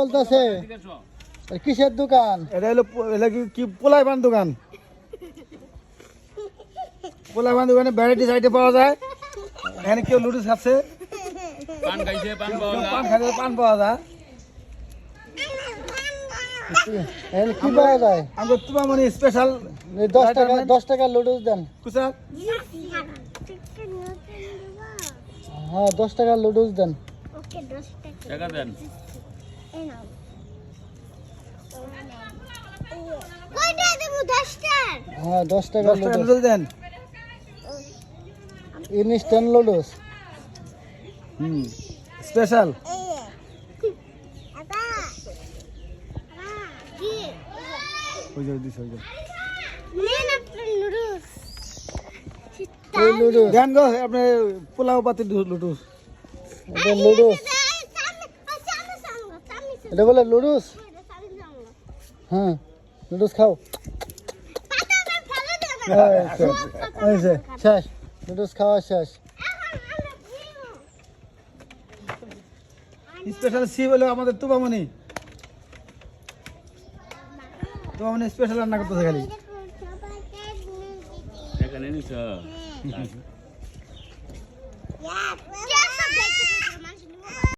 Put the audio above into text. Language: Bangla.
বলতেছে কিসের দোকান? এটা হলো কি পোলাই পান দোকান। পোলাই পান দোকানে ভ্যারাইটিস আইটেম পাওয়া যায়। এখানে কেউ লুডুস খাচ্ছে, পান খাইছে, পান পাওয়া যায়। কি পাওয়া যায়? আমাদের তুমামনি স্পেশাল 10 টাকা লুডুস দেন। কুসা হ্যাঁ 10 টাকা লুডুস দেন। ওকে 10 টাকা দেন। এই নাও। কয়টা দেব 10 টাকা? হ্যাঁ 10 টাকা লুডুস লুডুস দেন। ইনস্ট্যান্ট লুডুস। স্পেশাল। আপা কি ওই যে দিস ওই যে নেন আপনার নুডলস এই লুডুস দেন গো আপনি পোলাও পাতি লুডুস। এটা লুডুস, এটা বলে লুডুস। হ্যাঁ লুডুস খাও। এই যে শেষ, লুডুস খাওয়া শেষ। স্পেশাল সি বলে আমাদের তুবামনি স্পেশাল রান্না করতেছে খালি। এখানে নিছ।